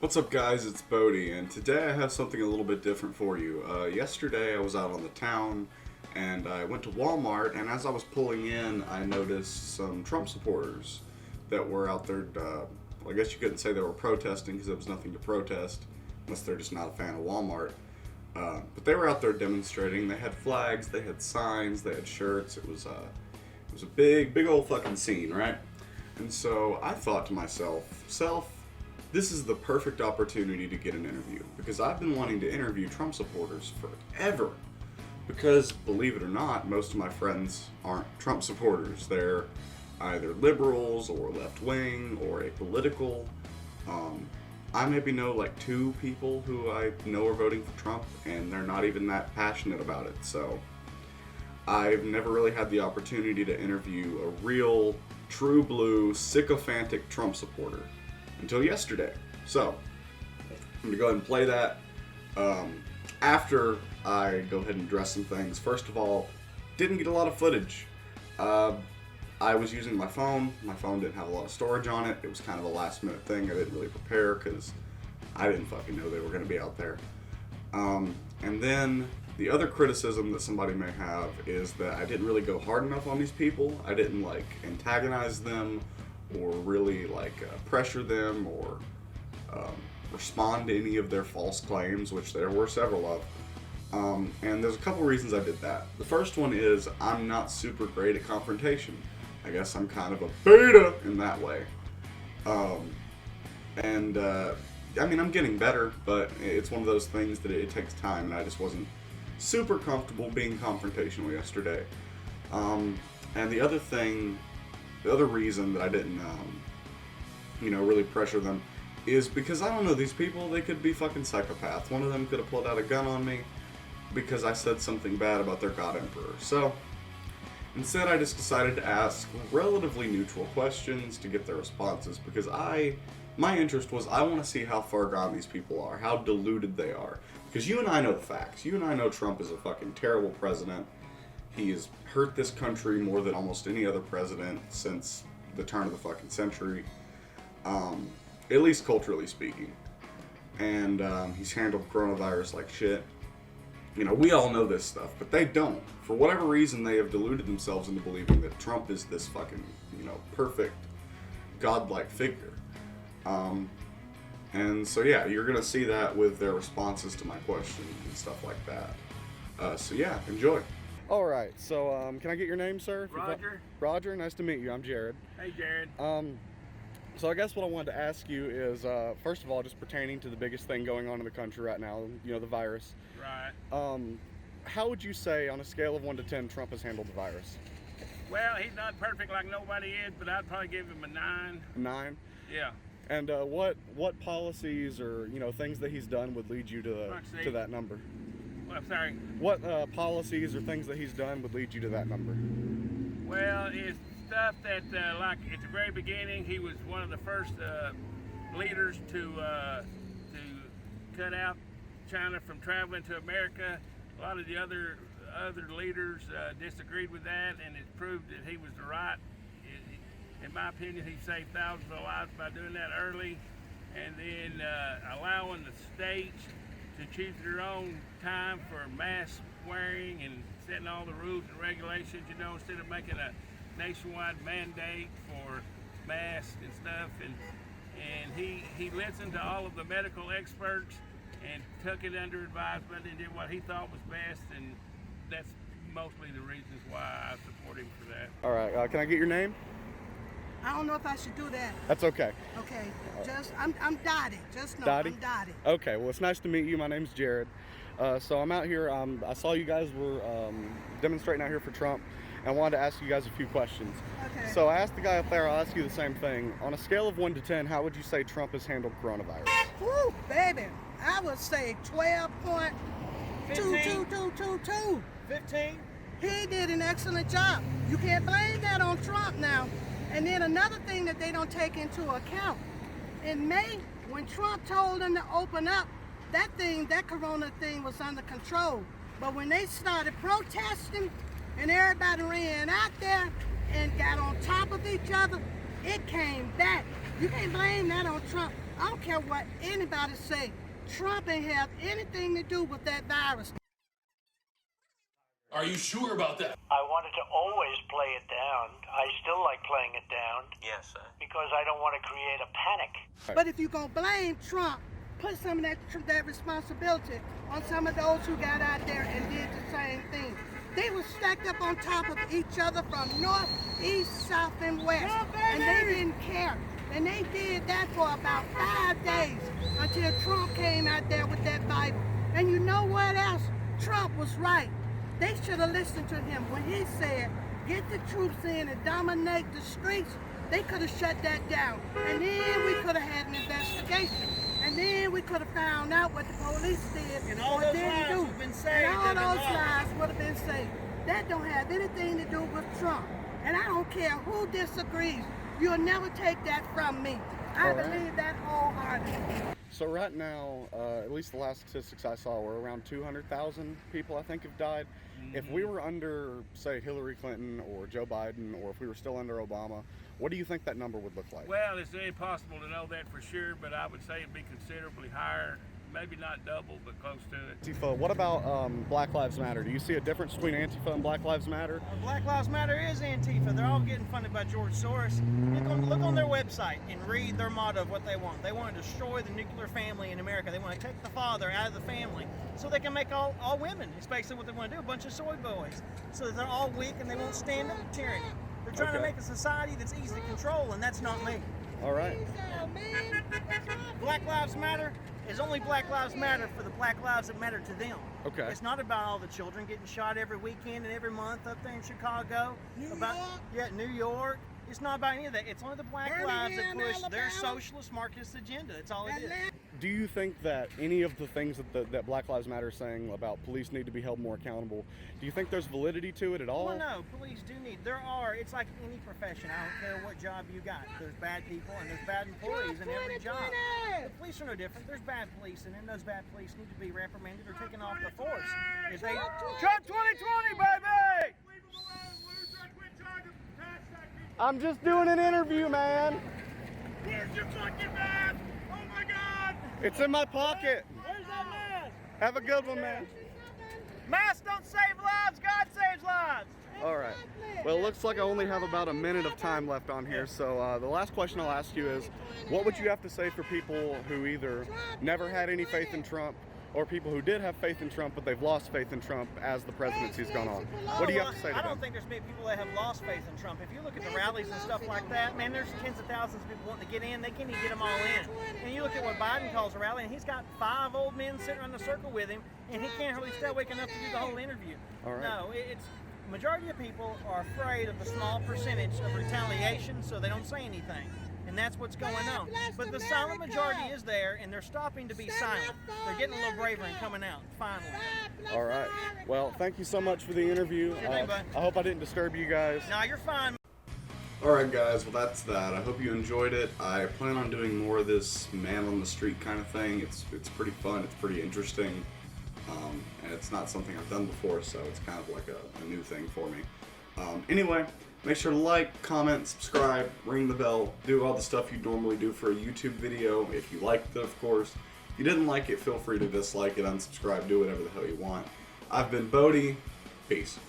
What's up, guys? It's Boaty, and today I have something a little bit different for you. Yesterday I was out on the town, and I went to Walmart, and as I was pulling in, I noticed some Trump supporters that were out there. Well, I guess you couldn't say they were protesting because there was nothing to protest, unless they're just not a fan of Walmart. But they were out there demonstrating. They had flags, they had signs, they had shirts. It was a big old fucking scene, right? And so I thought to myself, this is the perfect opportunity to get an interview, because I've been wanting to interview Trump supporters forever. Because, believe it or not, most of my friends aren't Trump supporters. They're either liberals or left-wing or apolitical. I maybe know like 2 people who I know are voting for Trump, and they're not even that passionate about it. So I've never really had the opportunity to interview a real, true blue, sycophantic Trump supporter until yesterday. So I'm gonna go ahead and play that. After I go ahead and address some things. First of all, didn't get a lot of footage. I was using my phone. My phone didn't have a lot of storage on it. It was kind of a last minute thing. I didn't really prepare because I didn't fucking know they were gonna be out there. And then the other criticism that somebody may have is that I didn't really go hard enough on these people. I didn't like antagonize them or really like pressure them or respond to any of their false claims, which there were several of. And there's a couple reasons I did that. The first one is I'm not super great at confrontation. I guess I'm kind of a beta in that way. I mean, I'm getting better, but it's one of those things that it takes time, and I just wasn't super comfortable being confrontational yesterday. And the other reason that I didn't, really pressure them is because I don't know, these people, they could be fucking psychopaths. One of them could have pulled out a gun on me because I said something bad about their god emperor. So instead, I just decided to ask relatively neutral questions to get their responses, because my interest was I want to see how far gone these people are, how deluded they are. Because you and I know the facts. You and I know Trump is a fucking terrible president. He has hurt this country more than almost any other president since the turn of the fucking century. At least culturally speaking. And he's handled coronavirus like shit. We all know this stuff, but they don't. For whatever reason, they have deluded themselves into believing that Trump is this fucking, perfect, godlike figure. And so yeah, you're gonna see that with their responses to my questions and stuff like that. So yeah, enjoy. All right, so can I get your name, sir? Roger. Roger, nice to meet you. I'm Jared. Hey, Jared. So I guess what I wanted to ask you is, first of all, just pertaining to the biggest thing going on in the country right now, the virus. Right. How would you say, on a scale of 1 to 10, Trump has handled the virus? Well, he's not perfect like nobody is, but I'd probably give him a 9. 9? Yeah. And what policies or things that he's done would lead you to that number? Well, I'm sorry. What policies or things that he's done would lead you to that number? Well, it's stuff that, like at the very beginning, he was one of the first leaders to cut out China from traveling to America. A lot of the other leaders disagreed with that, and it proved that he was the right. In my opinion, he saved thousands of lives by doing that early, and then allowing the states to choose their own time for mask wearing and setting all the rules and regulations, instead of making a nationwide mandate for masks and stuff. And he listened to all of the medical experts and took it under advisement and did what he thought was best, and that's mostly the reasons why I support him for that. All right, can I get your name? I don't know if I should do that. That's okay. Okay, I'm Dottie. Just know Dottie? I'm Dottie. Okay, well, it's nice to meet you. My name's Jared. So I'm out here. I saw you guys were demonstrating out here for Trump, and I wanted to ask you guys a few questions. Okay. So I asked the guy up there, I'll ask you the same thing. On a scale of 1 to 10, how would you say Trump has handled coronavirus? Woo, baby. I would say 12.22222. 15? He did an excellent job. You can't blame that on Trump now. And then another thing that they don't take into account, in May, when Trump told them to open up, that corona thing was under control. But when they started protesting and everybody ran out there and got on top of each other, it came back. You can't blame that on Trump. I don't care what anybody say. Trump ain't have anything to do with that virus. Are you sure about that? I wanted to always play it down. I still like playing it down. Yes, sir. Because I don't want to create a panic. But if you're going to blame Trump, put some of that responsibility on some of those who got out there and did the same thing. They were stacked up on top of each other from north, east, south, and west. And they didn't care. And they did that for about 5 days until Trump came out there with that Bible. And you know what else? Trump was right. They should have listened to him when he said, get the troops in and dominate the streets. They could have shut that down. And then we could have had an investigation. And then we could have found out what the police did and all those lives would have been saved. And all those lives would have been saved. That don't have anything to do with Trump. And I don't care who disagrees. You'll never take that from me. I believe that wholeheartedly. So right now, at least the last statistics I saw were around 200,000 people I think have died. If we were under, say, Hillary Clinton or Joe Biden, or if we were still under Obama, what do you think that number would look like? Well, it's impossible to know that for sure, but I would say it'd be considerably higher. Maybe not double, but close to it. Antifa, what about Black Lives Matter? Do you see a difference between Antifa and Black Lives Matter? Black Lives Matter is Antifa. They're all getting funded by George Soros. Look on their website and read their motto of what they want. They want to destroy the nuclear family in America. They want to take the father out of the family so they can make all women. It's basically what they want to do, a bunch of soy boys. So that they're all weak and they won't stand up to tyranny. They're trying to make a society that's easy to control, and that's not me. All right. Black Lives Matter is only Black Lives Matter for the Black lives that matter to them. Okay. It's not about all the children getting shot every weekend and every month up there in Chicago. New York. It's not about any of that. It's only the Black lives that push their socialist Marxist agenda. That's all it is. Do you think that any of the things that Black Lives Matter is saying about police need to be held more accountable, do you think there's validity to it at all? Well, no, police do need. It's like any profession. I don't care what job you got. There's bad people and there's bad employees in every job. The police are no different. There's bad police, and then those bad police need to be reprimanded or taken off the force. Trump 2020, baby! I'm just doing an interview, man. Where's your fucking mask? Oh my God! It's in my pocket. Where's that mask? Have a good one, man. Masks don't save lives. God saves lives. All right. Well, it looks like I only have about a minute of time left on here. So the last question I'll ask you is, what would you have to say for people who either never had any faith in Trump or people who did have faith in Trump, but they've lost faith in Trump as the presidency's gone on? What do you have to say to them? I don't think there's many people that have lost faith in Trump. If you look at the rallies and stuff like that, man, there's tens of thousands of people wanting to get in. They can't even get them all in. And you look at what Biden calls a rally, and he's got 5 old men sitting around the circle with him, and he can't hardly stay awake enough to do the whole interview. All right. No, it's majority of people are afraid of the small percentage of retaliation, so they don't say anything. And that's what's going on. But the silent majority is there, and they're stopping to be silent. They're getting a little braver and coming out, finally. All right. Well, thank you so much for the interview. I hope I didn't disturb you guys. No, you're fine. All right, guys. Well, that's that. I hope you enjoyed it. I plan on doing more of this man on the street kind of thing. It's pretty fun. It's pretty interesting. And it's not something I've done before, so it's kind of like a new thing for me. Anyway, make sure to like, comment, subscribe, ring the bell, do all the stuff you normally do for a YouTube video. If you liked it, of course. If you didn't like it, feel free to dislike it, unsubscribe, do whatever the hell you want. I've been Boaty. Peace.